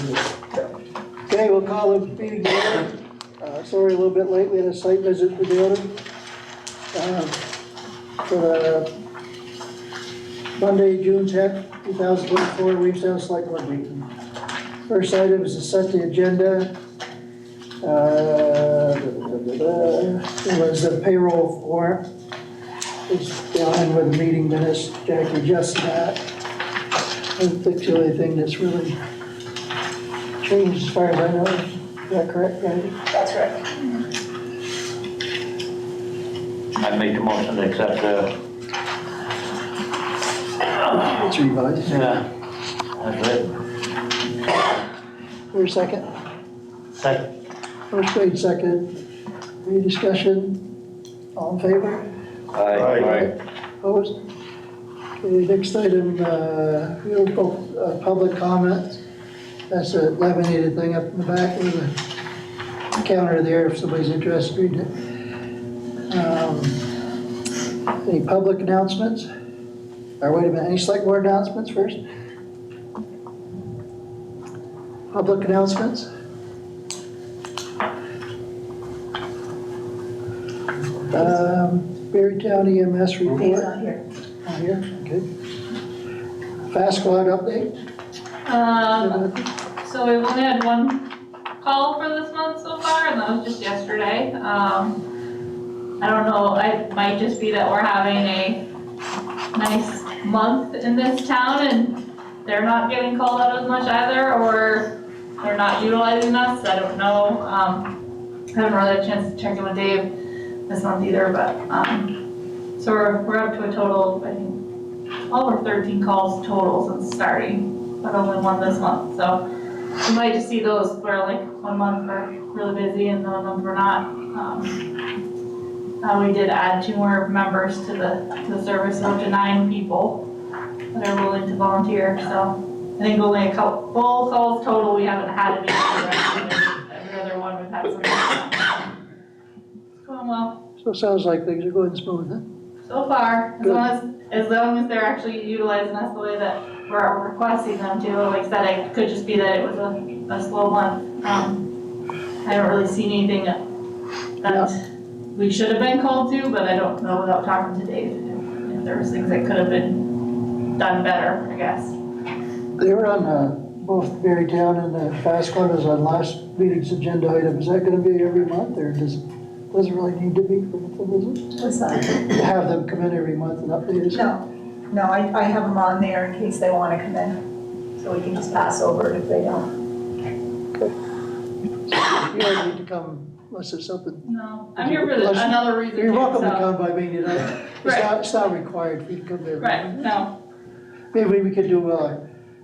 Okay, we'll call the meeting to order. Sorry, a little bit late. We had a site visit for the owner. For the Monday, June 10th, 2024, Williamstown Select Board meeting. First item is to set the agenda. It was the payroll warrant. It's down with the meeting minutes. Jackie adjusted that. I don't think the only thing that's really changed as far as I know. Is that correct, Randy? That's right. I make a motion to accept the. It's revised. Yeah. That's it. For a second. Second. First made, second. Any discussion? All in favor? Aye. Opposed? Okay, next item, we'll go public comment. That's a laminated thing up in the back with a counter there if somebody's interested in reading it. Any public announcements? Or wait a minute, any select board announcements first? Public announcements? Berrytown EMS report. He's not here. Not here, okay. Fast squad update? So we've only had one call for this month so far, and that was just yesterday. I don't know, it might just be that we're having a nice month in this town and they're not getting called out as much either, or they're not utilizing us, I don't know. I haven't really had a chance to check in with Dave this month either, but, so we're up to a total of, I think, 12 or 13 calls total since starting, but only one this month, so you might just see those where like 1 month we're really busy and the 1 month we're not. We did add 2 more members to the service, so up to 9 people that are willing to volunteer, so I think only a couple full calls total, we haven't had any every other one we've had some. It's going well. So it sounds like things are going smooth, huh? So far, as long as they're actually utilizing us the way that we're requesting them to. Like I said, it could just be that it was a slow month. I don't really see anything that we should have been called to, but I don't know without talking to Dave if there was things that could have been done better, I guess. They were on both Berrytown and the Fast Squad was on last meeting's agenda item. Is that going to be every month, or doesn't really need to be for the visit? What's that? To have them come in every month and update us? No, I have them on there in case they want to come in, so we can just pass over it if they don't. Okay. So you don't need to come unless there's something. No, I'm here for another reason. You're welcome to so. come by me tonight. It's not required for you to come there. Right, no. Maybe we could do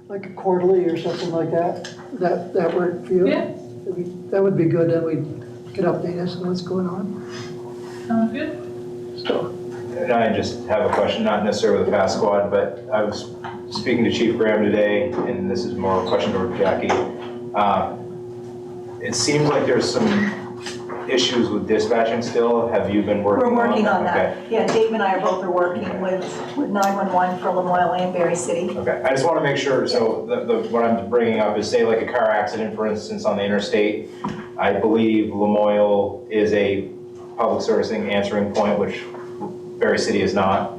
like a quarterly or something like that. That work for you? Yeah. That would be good, then we could update us on what's going on. Sounds good. So, And I just have a question, not necessarily with the Fast Squad, but I was speaking to Chief Graham today, and this is more a question toward Jackie. It seems like there's some issues with dispatching still. Have you been working on that? We're working on that. Okay. Yeah, Dave and I are both working with 911 for Lamoille and Berry City. Okay, I just want to make sure, so what I'm bringing up is, say like a car accident, for instance, on the interstate. I believe Lamoille is a public servicing answering point, which Berry City is not.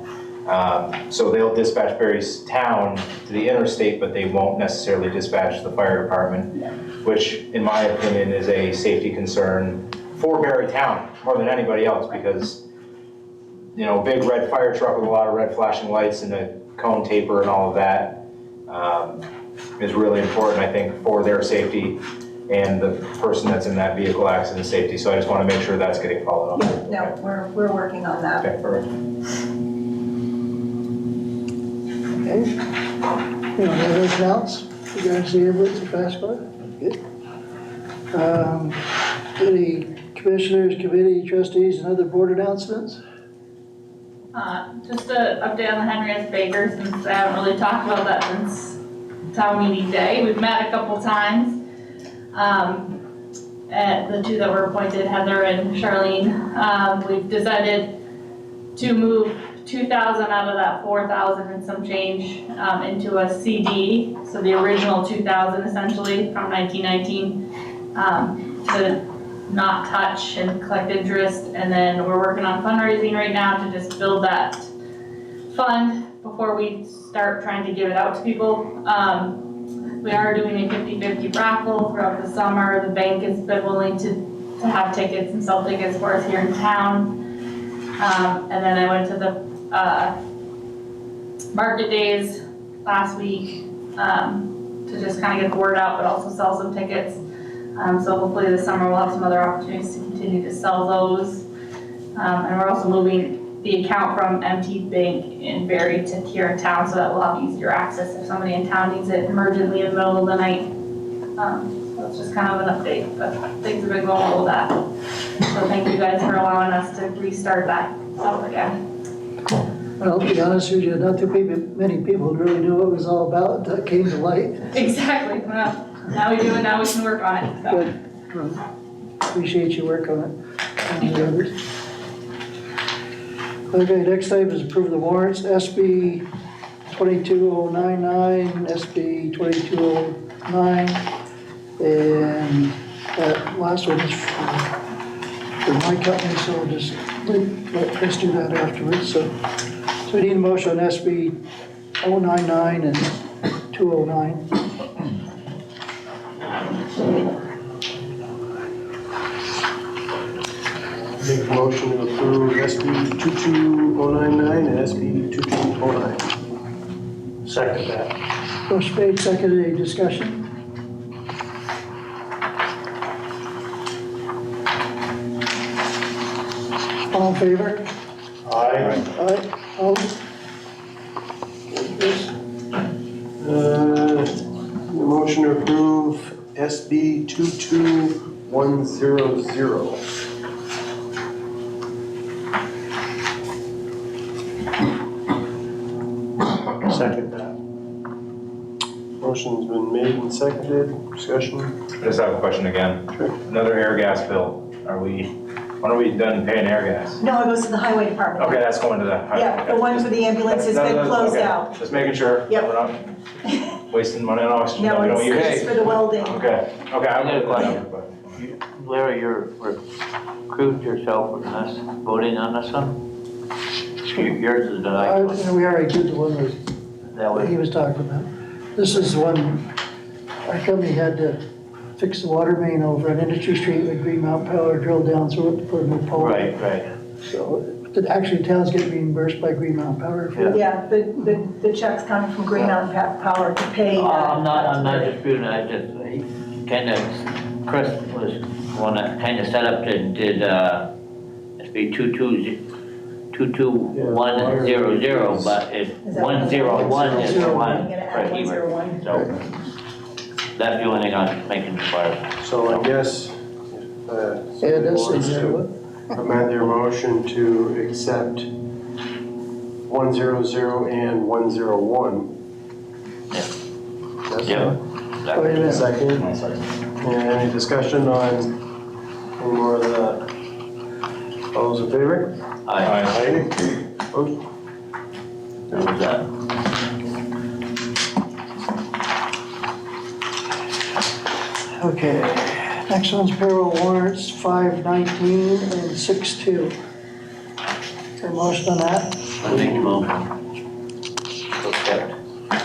So they'll dispatch Berry's town to the interstate, but they won't necessarily dispatch the fire department, which in my opinion is a safety concern for Berry town more than anybody else, because a big red fire truck with a lot of red flashing lights and a cone taper and all of that is really important, I think, for their safety and the person that's in that vehicle accident safety. So I just want to make sure that's getting followed up. Yeah, no, we're working on that. Okay, perfect. okay. Anything else? You guys see ambulance and Fast Squad? Good. Any commissioners, committee, trustees, and other board announcements? Just an update on the Henrietta Baker, since I haven't really talked about that since town meeting day. We've met a couple times. At the 2 that were appointed, Heather and Charlene. We've decided to move 2,000 out of that 4,000 and some change into a CD. So the original 2,000 essentially from 1919 to not touch and collect interest. And then we're working on fundraising right now to just build that fund before we start trying to give it out to people. We are doing a 50-50 raffle throughout the summer. The bank has been willing to have tickets and sell tickets for us here in town. And then I went to the market days last week to just kind of get the word out, but also sell some tickets. So hopefully this summer we'll have some other opportunities to continue to sell those. And we're also moving the account from MT Bank in Barrie to here in town, so that we'll have easier access if somebody in town needs it emergently in the middle of the night. So it's just kind of an update, but things have been going well with that. So thank you guys for allowing us to restart that up again. Well, to be honest with you, not too many people really knew what it was all about until it came to light. Exactly. Well, now we do it, now we can work on it. So. Good. Appreciate your work on it. And the others. Okay, next item is approve the warrants, SB 22099, SB 2209, and that last one is for my company, so I'll just let Chris do that afterwards. So we need a motion on SB 099 and 209. Make a motion to approve SB 22099 and SB 2209. Second that. Motion made, seconded, any discussion? All in favor? Aye. Aye, opposed? Yes. Motion to approve SB 22100. Second that. Motion's been made and seconded. Discussion. I just have a question again. Sure. Another air gas bill. When are we done paying air gas? No, it goes to the highway department. Okay, that's going to the. Yeah, the one for the ambulance has been closed Okay. out. Just making sure. Yep. We're not wasting money on oxygen. No, we don't use. it's for the welding. Okay, I got a have question. but. Larry, you're recruit yourself with us voting on this one? Yours is the next one. We already did the one that That he way. was talking about. This is one, our company had to fix the water main over on Industry Street with Green Mountain Power, drill down through it to put a new pole. Right. So, actually, towns get reimbursed by Green Mountain Power for it. Yeah, the check's coming from Green Mountain Power to pay that. I'm not disputing, he kinda, Chris was one that kinda set up and did, SB 22100, but it's Is that 101 is the one I'm gonna add for Heber. 101. So, that's the only thing I'm making sure. So I guess, Yeah, that's wants to amend their motion to accept 100 and 101. Yeah. Yes? Yeah. Wait a minute. Second. And any discussion on any more of the, all those in favor? Aye. Opposed? That was that. Okay, next one's payroll warrants, 519 and 62. Is there a motion on that? I make the motion. Accept.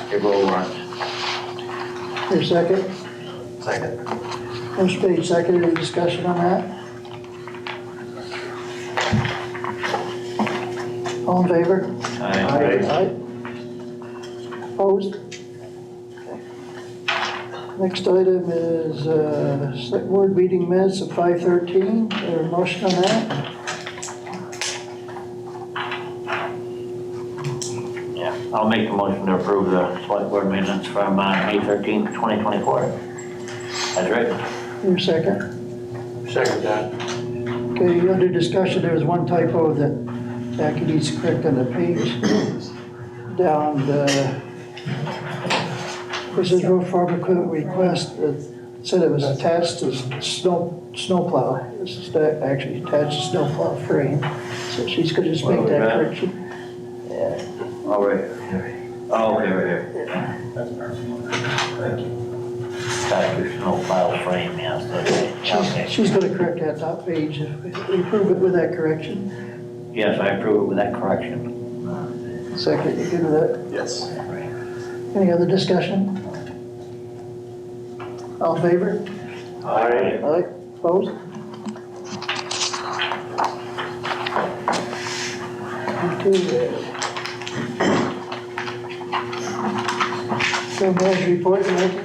Payroll warrants. Your second? Second. Motion made, seconded, any discussion on that? All in favor? Aye. Aye. Opposed? Next item is select board meeting minutes of 5:13. Is there a motion on that? Yeah, I'll make the motion to approve the select board minutes from May 13th, 2024. That's written. Your second? Second that. Okay, under discussion, there was one typo that Jackie needs to correct on the page. Down this is road farm equipment request, it said it was attached to snowplow. This is actually attached to snowplow frame, so she's gonna just make that correction. Oh, right here. Oh, okay, right here. That's perfect. Thank you. There's no file frame, yeah, so, okay. She's gonna correct that top page, if we approve it with that correction. Yes, I approve it with that correction. Second, you good with that? Yes. Any other discussion? All in favor? Aye. Aye, opposed? Okay. So, Bill's report, Nancy?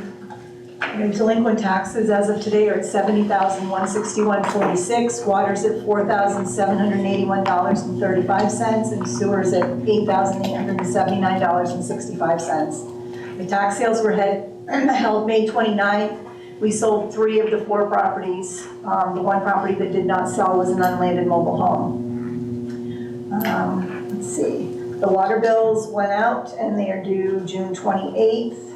Your delinquent taxes as of today are at $70,161.46, water's at $4,781.35, and sewer's at $8,879.65. The tax sales were held May 29th. We sold 3 of the 4 properties. The one property that did not sell was an unlanded mobile home. Let's see, the water bills went out and they are due June 28th.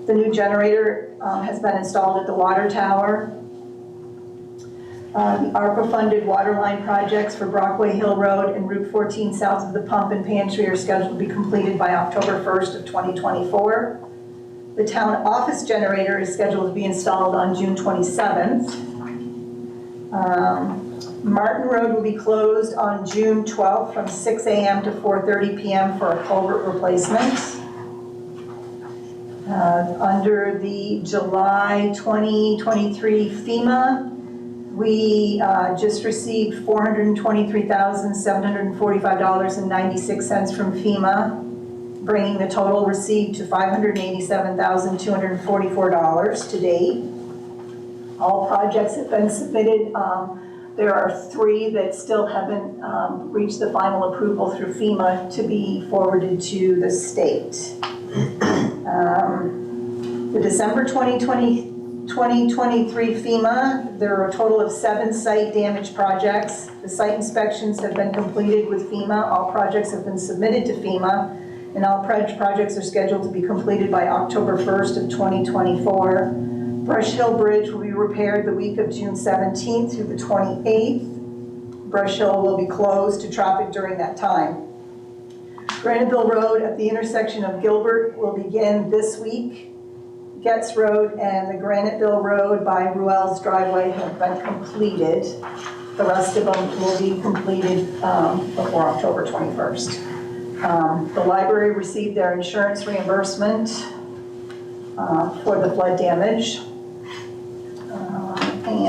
The new generator has been installed at the water tower. The ARPA-funded water line projects for Brockway Hill Road and Route 14 south of the pump and pantry are scheduled to be completed by October 1st of 2024. The town office generator is scheduled to be installed on June 27th. Martin Road will be closed on June 12th from 6 a.m. to 4:30 p.m. for a culvert replacement. Under the July 2023 FEMA, we just received $423,745.96 from FEMA, bringing the total received to $587,244 to date. All projects have been submitted. There are 3 that still haven't reached the final approval through FEMA to be forwarded to the state. The December 2023 FEMA, there are a total of 7 site damage projects. The site inspections have been completed with FEMA. All projects have been submitted to FEMA, and all projects are scheduled to be completed by October 1st of 2024. Brush Hill Bridge will be repaired the week of June 17th through the 28th. Brush Hill will be closed to traffic during that time. Graniteville Road at the intersection of Gilbert will begin this week. Getz Road and the Graniteville Road by Ruel's driveway have been completed. The rest of them will be completed before October 21st. The library received their insurance reimbursement for the flood damage. And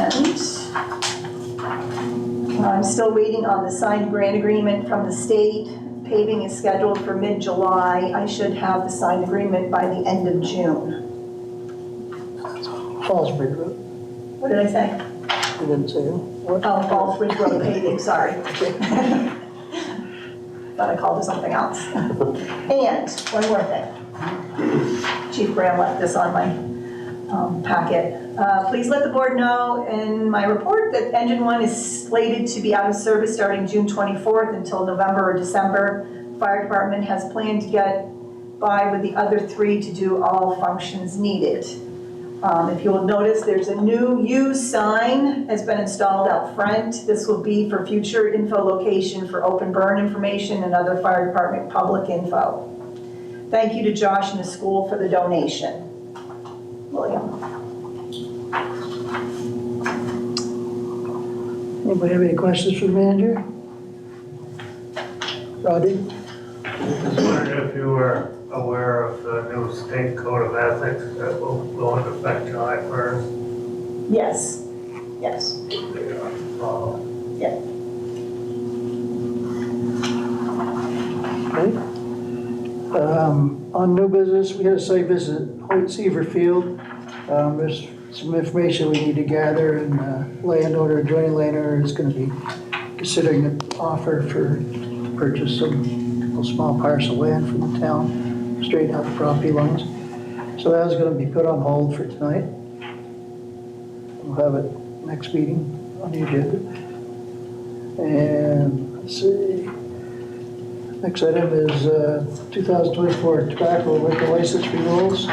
I'm still waiting on the signed grant agreement from the state. Paving is scheduled for mid-July. I should have the signed agreement by the end of June. Fallsbridge Road, What did I say? you didn't say it. What? Oh, Fallsbridge Road paving, sorry. Thought I called it something else. And one more thing. Chief Graham left this on my packet. Please let the board know in my report that engine 1 is slated to be out of service starting June 24th until November or December. Fire department has planned to get by with the other 3 to do all functions needed. If you will notice, there's a new use sign has been installed out front. This will be for future info location for open burn information and other fire department public info. Thank you to Josh and the school for the donation. William. Anybody have any questions for the manager? Roddy? Just wondered if you were aware of the new state code of ethics that will go into effect July 1st. Yes, yes. Okay. On new business, we had a site visit at Hoyt Seaver Field. There's some information we need to gather, and landowner, adjoining landowner is going to be considering an offer for purchase of a small parcel of land from the town, straighten out the property lines. So that is going to be put on hold for tonight. We'll have it next meeting on the agenda. And let's see. Next item is 2024 tobacco liquor license renewals.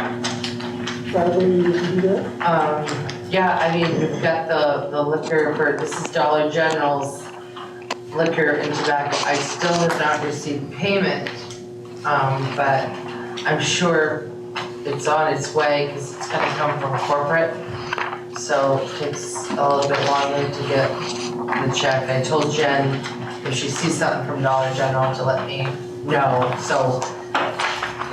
Bradley, you can do that? Yeah, I mean, we've got the liquor for, this is Dollar General's liquor and tobacco. I still have not received payment, but I'm sure it's on its way because it's gonna come from corporate. So it takes a little bit longer to get the check. I told Jen if she sees something from Dollar General to let me know. So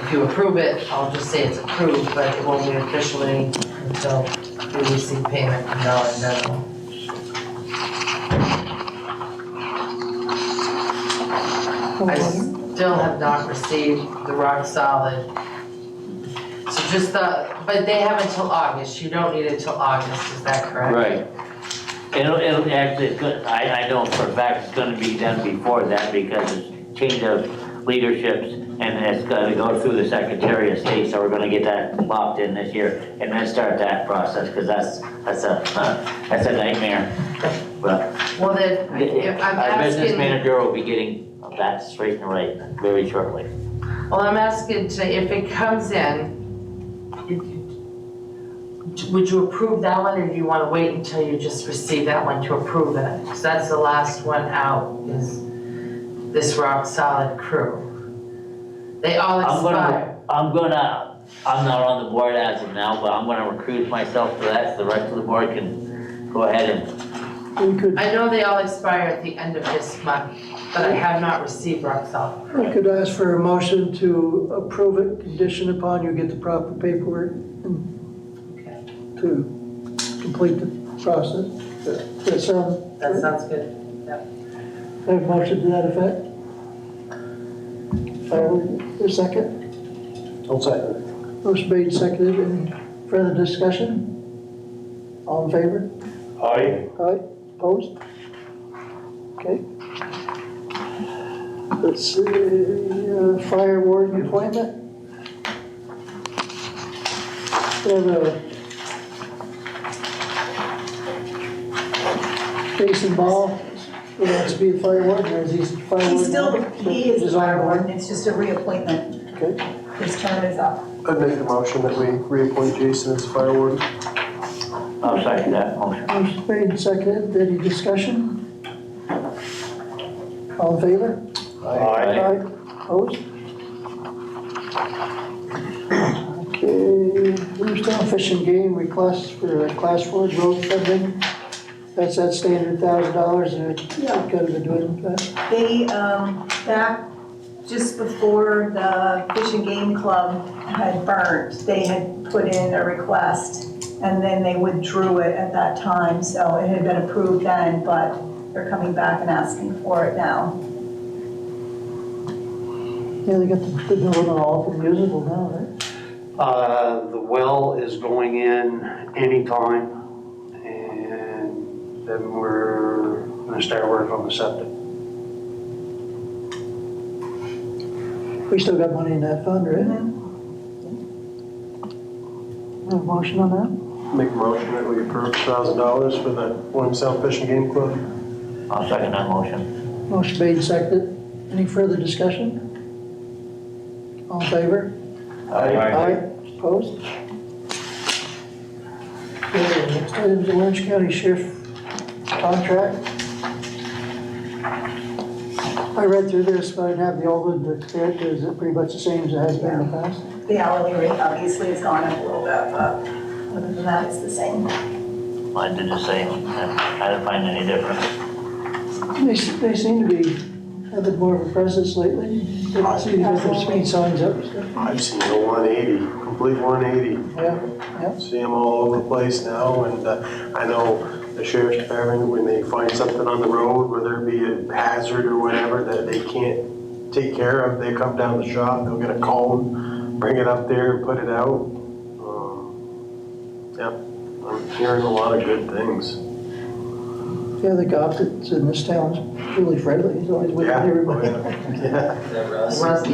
if you approve it, I'll just say it's approved, but it won't be officially until we receive payment from Dollar General. I still have not received the rock solid. So just but they have until August, you don't need it till August, is that correct? Right. It'll actually, it's good, I know for a fact it's gonna be done before that because it's change of leaderships and it's gonna go through the Secretary of State, so we're gonna get that locked in this year and then start that process, cause that's a nightmare. But Well, then, I'm our business asking, manager will be getting that straight and right very shortly. well, I'm asking to, if it comes in, would you approve that one or do you wanna wait until you just receive that one to approve it? Because that's the last one out, is this rock solid crew. They all expire. I'm not on the board as of now, but I'm gonna recruit myself for that, so the rest of the board can go ahead and We could, I know they all expire at the end of this month, but I have not received rock solid. we could ask for a motion to approve it, conditioned upon you get the proper paperwork and Okay, to complete the process. Does that sound? that sounds good. Have a motion to that effect? A second? I'll second. Motion made, seconded. Any further discussion? All in favor? Aye. Aye, opposed? Okay. Let's see, fire warden appointment. We have a Jason Ball, who wants to be the fire warden, or is he fire warden? He's still, now? he is the Design fire board? warden, it's just a reappointment. Okay, His term is up. I'd make a motion that we reappoint Jason as fire warden. I'll second that motion. motion made and seconded. Any discussion? All in favor? Aye. Opposed? Okay, Williamstown Fish and Game request for a class 4 road funding. That's that standard $1,000 and it could have been doing that. They, back just before the Fish and Game Club had burnt, they had put in a request and then they withdrew it at that time, so it had been approved then, but they're coming back and asking for it now. Yeah, they got the building all up and usable now, right? The well is going in anytime, and then we're gonna start work on the septic. We still got money in that fund, right? Have a motion on that? Make a motion that we approve $1,000 for the Williamstown Fish and Game Club. I'll second that motion. Motion made and seconded. Any further discussion? All in favor? Aye. Opposed? Okay, next item is the Orange County Sheriff contract. I read through this, but I didn't have the old one to compare it to. Is it pretty much the same as it has been in the past? The hourly rate obviously has gone up a little bit, but other than that, it's the same. Mine did the same. I didn't find any difference. They seem to be having more of a presence lately. I see the different speed signs up and stuff. I've seen a 180, complete 180. Yeah. See them all over the place now, and I know the sheriff's department, when they find something on the road, whether it be a hazard or whatever, that they can't take care of, they come down the shop, they'll get a cone, bring it up there and put it out. Yeah, I'm hearing a lot of good things. Yeah, the cop that's in this town's really friendly. He's always with Yeah. everybody. Yeah. Russ Russ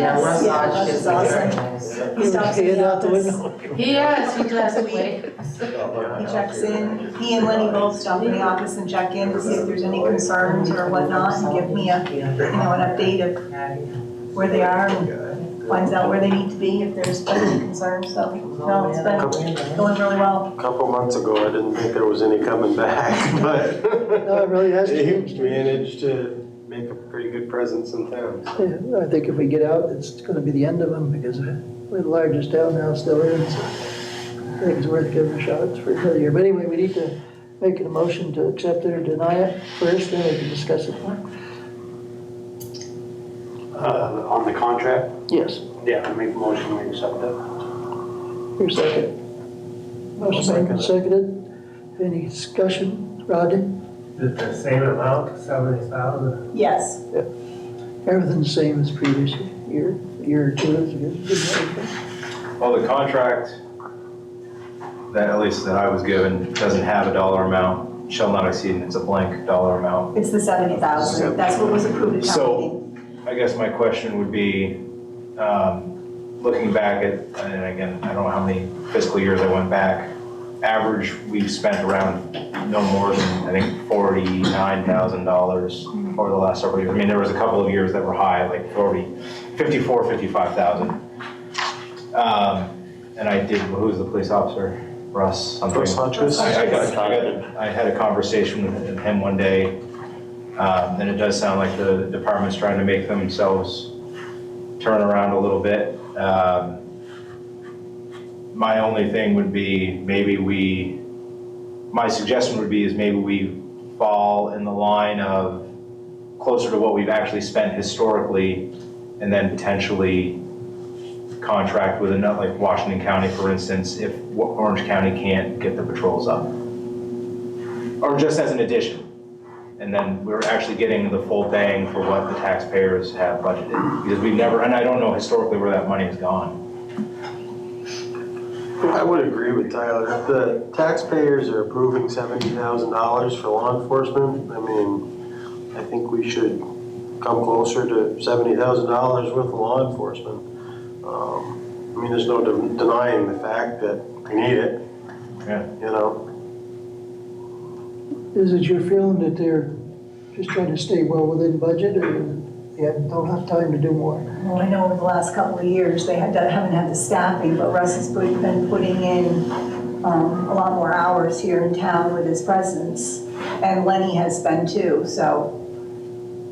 Hodge is is awesome. very nice. He stops in Head the out the office. window. He does wait. He checks in, he and Lenny both stop in the office and check in to see if there's any concerns or whatnot, and give me an update of where they are, and finds out where they need to be if there's any concerns, so, no, it's been going really well. A couple months ago, I didn't think there was any coming back, but No, it really has he changed. managed to make make a pretty good presence in town. Yeah, I think if we get out, it's gonna be the end of them, because we're the largest town now still in, so I think it's worth giving a shot for another year. But anyway, we need to make a motion to accept it or deny it first, then we can discuss it more. On the contract, Yes, yeah, I make a motion, we accept it. your second. Motion made and seconded. Any discussion, Rodney? Is it the same amount, 70,000? Yes, Everything's the same as previous year, year or two is good. Well, the contract that, at least that I was given, doesn't have a dollar amount, shall not exceed, and it's a blank dollar amount. it's the 70,000. That's what was approved at town So- meeting. I guess my question would be, looking back at, and again, I don't know how many fiscal years I went back, average, we've spent around no more than, I think, $49,000 over the last several years. I mean, there was a couple of years that were high, like 55,000. And I did, who was the police officer? Russ something? Russ Hutchins. I had a conversation with him one day, and it does sound like the department's trying to make themselves turn around a little bit. My only thing would be, my suggestion would be is maybe we fall in the line of closer to what we've actually spent historically, and then potentially contract with another, like Washington County, for instance, if Orange County can't get the patrols up. Or just as an addition. And then we're actually getting the full bang for what the taxpayers have budgeted. Because we've never, and I don't know historically where that money has gone. I would agree with Tyler. If the taxpayers are approving $70,000 for law enforcement, I mean, I think we should come closer to $70,000 worth of law enforcement. I mean, there's no denying the fact that we need it, Yeah. you know? Is it your feeling that they're just trying to stay well within budget, or they don't have time to do more? Well, I know over the last couple of years, they haven't had the staffing, but Russ has been putting in a lot more hours here in town with his presence, and Lenny has been too, so.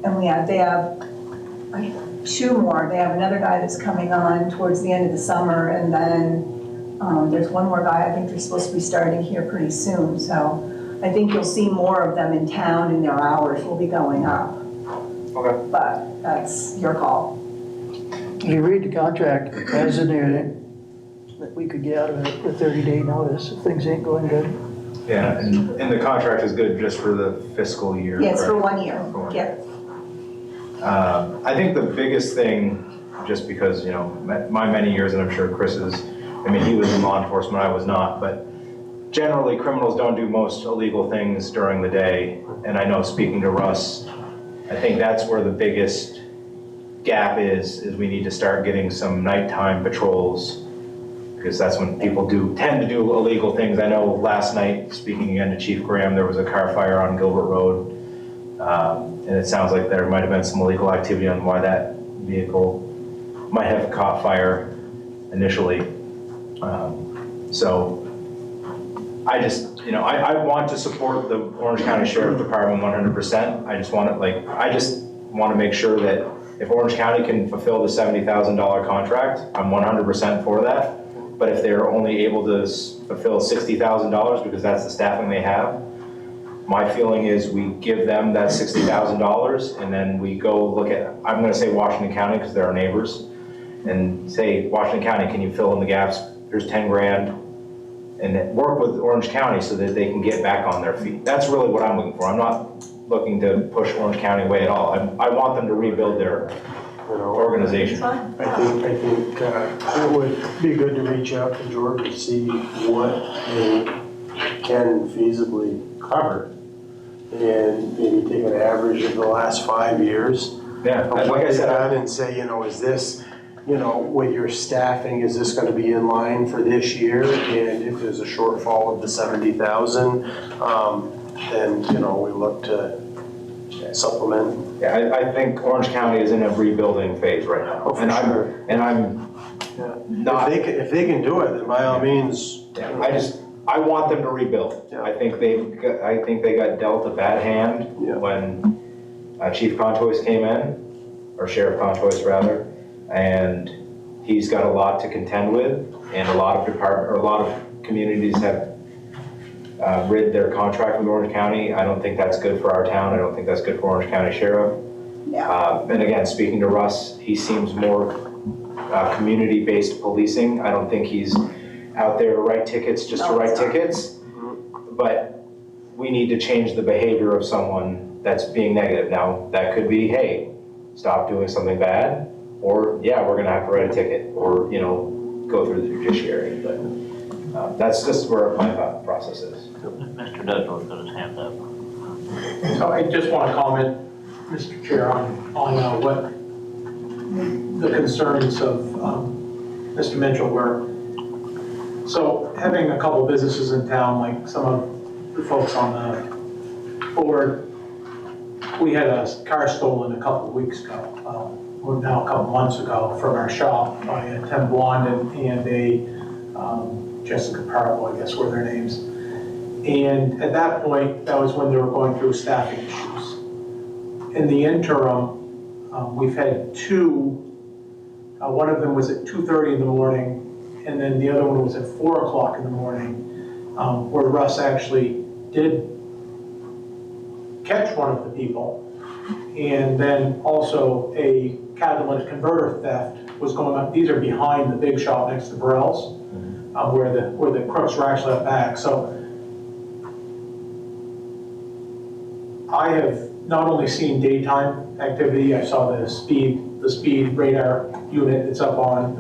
And they have two more. They have another guy that's coming on towards the end of the summer, and then there's one more guy, I think they're supposed to be starting here pretty soon, so I think you'll see more of them in town, and their hours will be going up. Okay. But that's your call. If you read the contract, it has in there that we could get out of it with 30-day notice if things ain't going good. Yeah, and the contract is good just for the fiscal year. Yes, for correct? 1 year, For 1 yeah. I think the biggest thing, just because, you know, my many years, and I'm sure Chris's, I mean, he was in law enforcement, I was not, but generally criminals don't do most illegal things during the day. And I know, speaking to Russ, I think that's where the biggest gap is we need to start getting some nighttime patrols, because that's when people tend to do illegal things. I know last night, speaking again to Chief Graham, there was a car fire on Gilbert Road. And it sounds like there might have been some illegal activity on why that vehicle might have caught fire initially. So I just, you know, I want to support the Orange County Sheriff Department 100%. I just want to make sure that if Orange County can fulfill the $70,000 contract, I'm 100% for that. But if they're only able to fulfill $60,000 because that's the staffing they have, my feeling is we give them that $60,000 and then we go look at, I'm going to say Washington County because they're our neighbors, and say, Washington County, can you fill in the gaps? Here's 10 grand. And then work with Orange County so that they can get back on their feet. That's really what I'm looking for. I'm not looking to push Orange County away at all. I want them to rebuild their organization. I think it would be good to reach out to George to see what they can feasibly cover. And maybe take an average of the last 5 years. Yeah, Of like what I they've said, done and say, you know, is this, you know, with your staffing, is this gonna be in line for this year? And if there's a shortfall of the 70,000, then, you know, we look to supplement. yeah, I think Orange County is in a rebuilding phase right now. Oh, for And sure. I'm Yeah. not, If they can do it, then by all means. I want them to rebuild. Yeah. I think they got dealt a bad hand Yeah. when Chief Contois came in, or Sheriff Contois rather, and he's got a lot to contend with, and a lot of communities have rid their contract with Orange County. I don't think that's good for our town. I don't think that's good for Orange County Sheriff. And again, speaking to Russ, he seems more community-based policing. I don't think he's out there to write tickets just to write tickets. But we need to change the behavior of someone that's being negative. Now, that could be, hey, stop doing something bad, or yeah, we're gonna have to write a ticket, or, you know, go through the judiciary. But that's just where my thought process is. Mr. Douglas got his hand up. So I just want to comment, Mr. Chair, on what the concerns of Mr. Mitchell were. So having a couple businesses in town, like some of the folks on the board, we had a car stolen a couple of weeks ago, well, now a couple months ago, from our shop by a Tim Blondin and a Jessica Parvo, I guess were their names. And at that point, that was when they were going through staffing issues. In the interim, we've had two, one of them was at 2:30 in the morning, and then the other one was at 4 o'clock in the morning, where Russ actually did catch one of the people. And then also a catalytic converter theft was going on. These are behind the big shop next to Burrell's, where the crooks were actually up back. So I have not only seen daytime activity, I saw the speed radar unit. It was up on,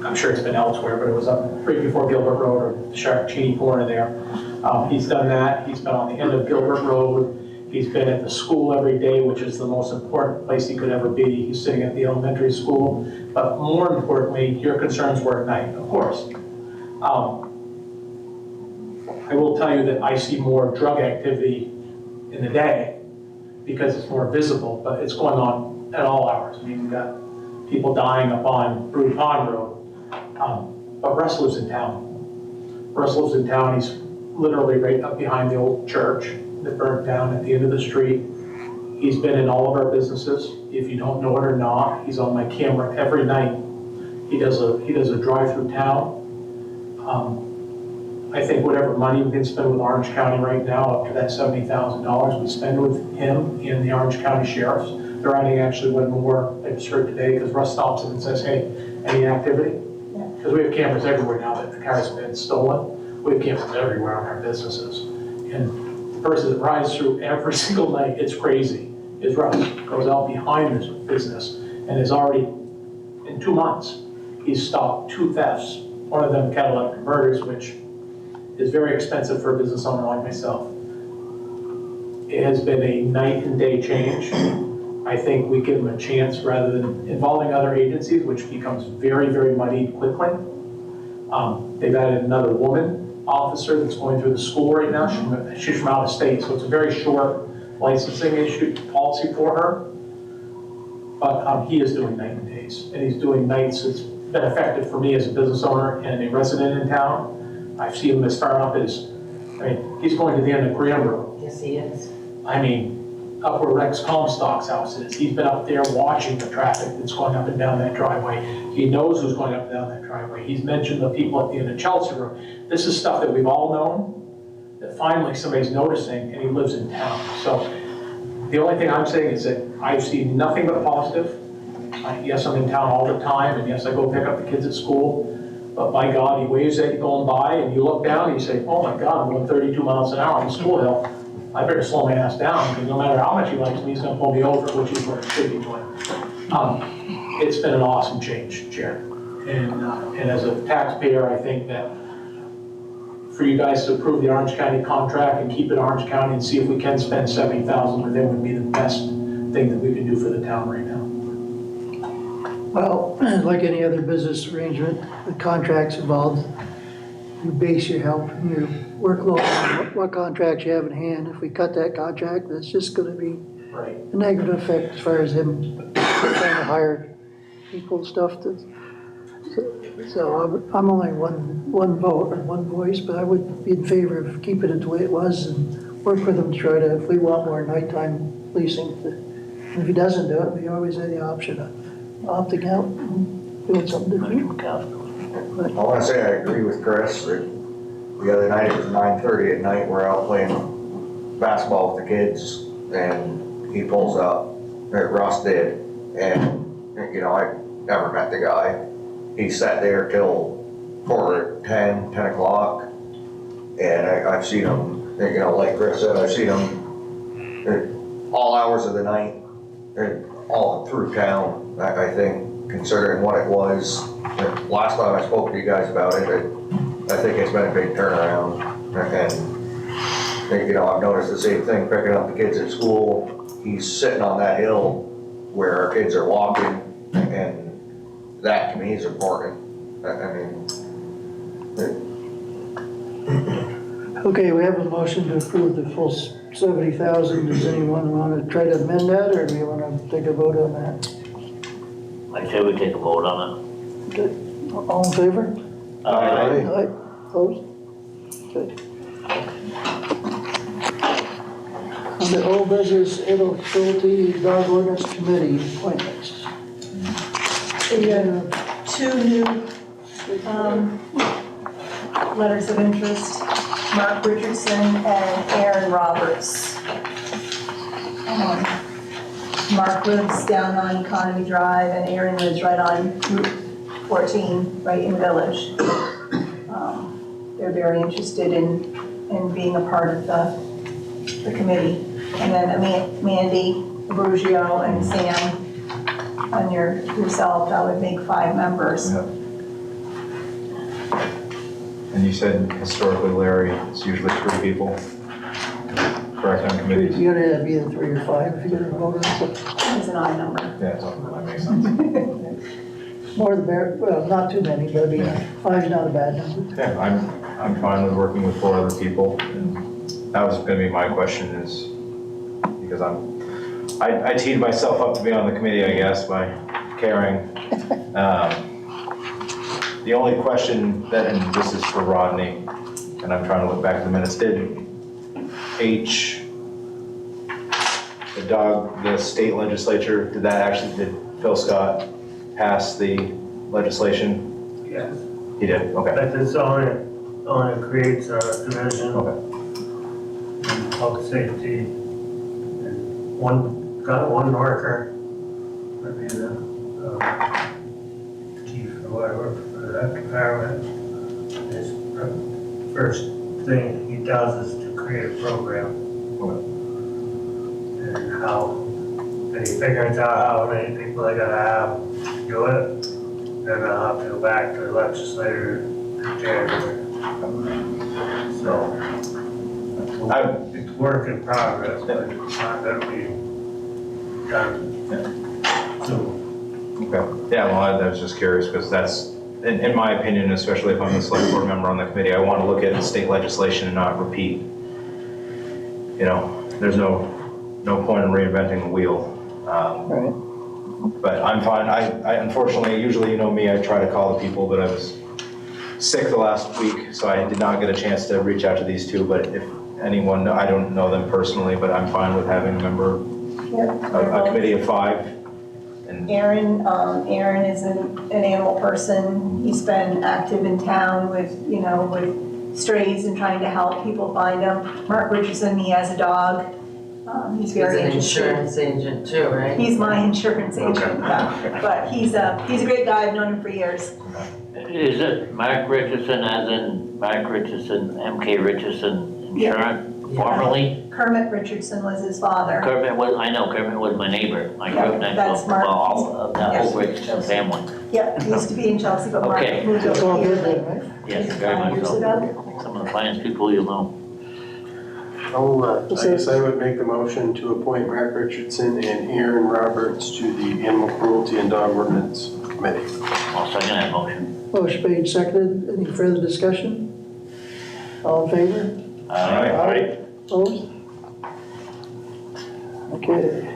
I'm sure it's been elsewhere, but it was up right before Gilbert Road or the Shark-Cheney corner there. He's done that. He's been on the end of Gilbert Road. He's been at the school every day, which is the most important place he could ever be. He's sitting at the elementary school. But more importantly, your concerns were at night, of course. I will tell you that I see more drug activity in the day because it's more visible, but it's going on at all hours. I mean, you've got people dying up on Brood Pond Road. But Russ lives in town. Russ lives in town. He's literally right up behind the old church that burned down at the end of the street. He's been in all of our businesses. If you don't know it or not, he's on my camera every night. He does a drive-through town. I think whatever money we can spend with Orange County right now, up to that $70,000 we spend with him and the Orange County sheriffs, they're adding actually one more, I just heard today, because Russ stops him and says, hey, any activity? Because we have cameras everywhere now that the cars have been stolen. We have cameras everywhere on our businesses. And the person that rides through every single night, it's crazy, is Russ. Goes out behind this business and is already, in 2 months, he's stopped 2 thefts. One of them catalytic converters, which is very expensive for a business owner like myself. It has been a night and day change. I think we give them a chance rather than involving other agencies, which becomes very, very muddied quickly. They've added another woman officer that's going through the school right now. She's from out of state, so it's a very short licensing issue policy for her. But he is doing night and days, and he's doing nights. It's been effective for me as a business owner and a resident in town. I've seen him as far up as, he's going to the end of Graham Road. Yes, he is. I mean, up where Rex Comstock's house is. He's been up there watching the traffic that's going up and down that driveway. He knows who's going up and down that driveway. He's mentioned the people at the end of Chelsea Road. This is stuff that we've all known, that finally somebody's noticing, and he lives in town. So the only thing I'm saying is that I've seen nothing but positive. Yes, I'm in town all the time, and yes, I go pick up the kids at school. But by God, he waves at you going by, and you look down and you say, oh my God, I'm going 32 miles an hour on the school hill. I better slow my ass down, because no matter how much he likes me, he's going to pull me over, which is what it should be doing. It's been an awesome change, Chair. And as a taxpayer, I think that for you guys to approve the Orange County contract and keep it Orange County and see if we can spend $70,000 with them would be the best thing that we can do for the town right now. Well, like any other business arrangement, the contracts involved, you base your help and your workload on what contracts you have in hand. If we cut that contract, that's just gonna be Right. a negative effect as far as him trying to hire people and stuff. So I'm only one vote or one voice, but I would be in favor of keeping it the way it was and work with him to try to, if we want more nighttime policing. If he doesn't do it, we always have the option of opting out and doing something different. I wanna say I agree with Chris that the other night, it was 9:30 at night, we're out playing basketball with the kids, and he pulls up, Ross did, and, you know, I never met the guy. He sat there till 10 o'clock, and I've seen him, you know, like Chris said, I've seen him at all hours of the night, and all through town, I think, considering what it was. Last time I spoke to you guys about it, I think it's been a big turnaround, and, you know, I've noticed the same thing, picking up the kids at school. He's sitting on that hill where our kids are walking, and that to me is important. I mean, Okay, we have a motion to approve the full 70,000. Does anyone want to try to amend that, or do you want to take a vote on that? I say we take a vote on Okay, all in favor? it. Aye. Aye, opposed? Okay. On the old business, animal cruelty dog ordinance committee appointments. We have two new letters of interest, Mark Richardson and Aaron Roberts. Mark lives down on Economy Drive, and Aaron lives right on Route 14, right in the village. They're very interested in being a part of the committee. And then Mandy, Brugio, and Sam, and yourself, that would make 5 members. Yep. And you said historically, Larry, it's usually 3 people, correct, on committees? You gotta be either 3 or 5 if you're gonna vote on it. It's an odd number. Yeah, that makes sense. More the better, well, not too many, but I mean, 5's not a bad number. Yeah, I'm fine with working with 4 other people. That was gonna be my question is, because I teed myself up to be on the committee, I guess, by caring. The only question that, and this is for Rodney, and I'm trying to look back at the minutes, did the state legislature, did Phil Scott pass the legislation? Yes, He did, okay. but this only creates a division Okay. in public safety. And one worker, maybe the chief or whatever for that department. His first thing he does is to create a program. And and he figures out how many people they gotta have to do it. Then I'll have to go back to the legislator in January. So, it's work in progress, but it's not gonna be done soon. Okay, yeah, well, I was just curious, because that's, in my opinion, especially if I'm the select board member on the committee, I want to look at state legislation and not repeat. You know, there's no point in reinventing the wheel. Right. But I'm fine, I unfortunately, usually, you know me, I try to call the people, but I was sick the last week, so I did not get a chance to reach out to these 2, but if anyone, I don't know them personally, but I'm fine with having a member, Yep. a committee of 5. And Aaron is an animal person. He's been active in town with strays and trying to help people find them. Mark Richardson, he has a dog. He's He's very an interested. insurance agent too, right? He's my insurance agent, yeah. But he's a great guy. I've known him for years. Is it Mark Richardson as in Mark Richardson, MK Richardson Insurance, formerly? Kermit Richardson was his father. Kermit was my neighbor. I grew up next That's to Mark. all of that Yes. whole Richardson family. Yep, he used to be in Chelsea, but Mark Okay. moved It's all over good here then, right? Yes, like very 5 much years so. ago. Some of the finest people you'll know. I guess I would make the motion to appoint Mark Richardson and Aaron Roberts to the Animal Cruelty and Dog Ordinance Committee. I'll second that motion. Motion made, seconded. Any further discussion? All in favor? Aye. Opposed? Okay.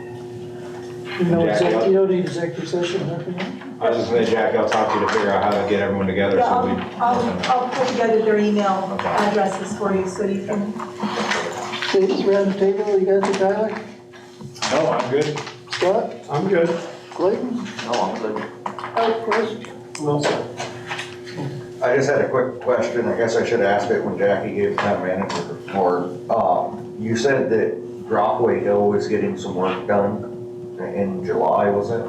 You don't need executive session, nothing? I was just gonna, Jackie, I'll talk to you to figure out how to get everyone together, Yeah, so we. I'll put together their email Okay. addresses for you so you can Okay, round the table, you got the Tyler? No, I'm good. Scott? I'm good. Clayton? No, I'm good. Oh, Chris? Well said. I just had a quick question, I guess I should ask it when Jackie gave the town manager report. You said that Dropway Hill was getting some work done in July, was it?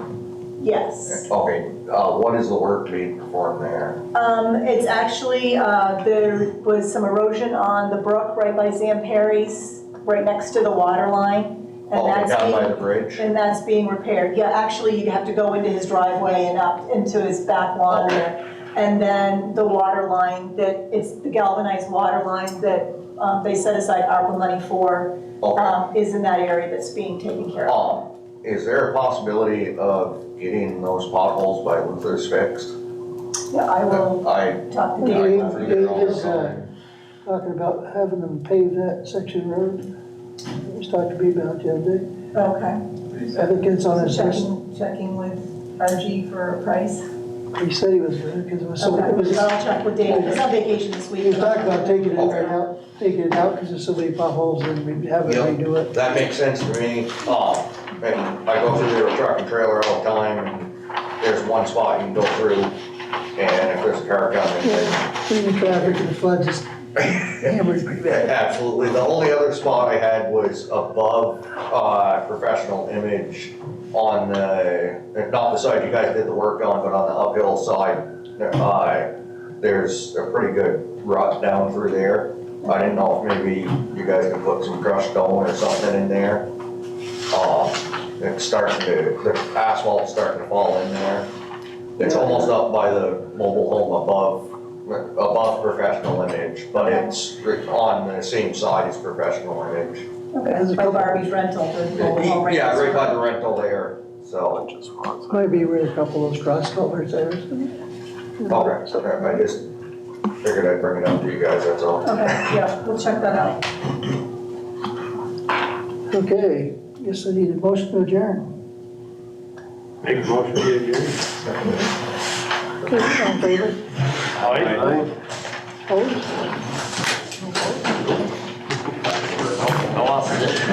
Yes. Okay, what is the work being performed there? It's actually, there was some erosion on the brook right by Zampari's, right next to the water line. And Oh, that's down by being- the bridge? And that's being repaired. Yeah, actually, you have to go into his driveway and up into his back lawn there. And then the water line that, it's the galvanized water line that they set aside ARPA money for, Okay. is in that area that's being taken care of. Is there a possibility of getting those potholes by Luther's fixed? Yeah, I will I talk to I Dave. can figure all Dave this is, out. talking about having them pave that section of road. He was talking to me about the other day. Okay. I think it's on his list. Checking with RG for a price. He said he was gonna, because it was so, Okay, it was, I'll check with Dave. He's on vacation this week. he was talking about taking it right out, taking it out because there's so many potholes and we have to Yep. redo it. That makes sense to me. And I go through there with truck and trailer all the time, and there's one spot you can go through, and if there's a car coming, then Between the traffic and the flood, just hammered pretty bad. absolutely. The only other spot I had was above, professional image on the, not the side you guys did the work on, but on the uphill side. There's a pretty good rut down through there. I didn't know if maybe you guys could put some crushed stone or something in there. It's starting to, the asphalt's starting to fall in there. It's almost up by the mobile home above professional image, but it's on the same side as professional image. Okay, by Barbie's rental, the mobile home rental. Yeah, right by the rental there, so. Might be where a couple of those cross culverts there. Okay, so I just figured I'd bring it up to you guys, that's all. Okay, yeah, we'll check that out. Okay, guess I need a motion to adjourn. Make a motion to adjourn. Okay, all in favor? Aye. Opposed? No opposition.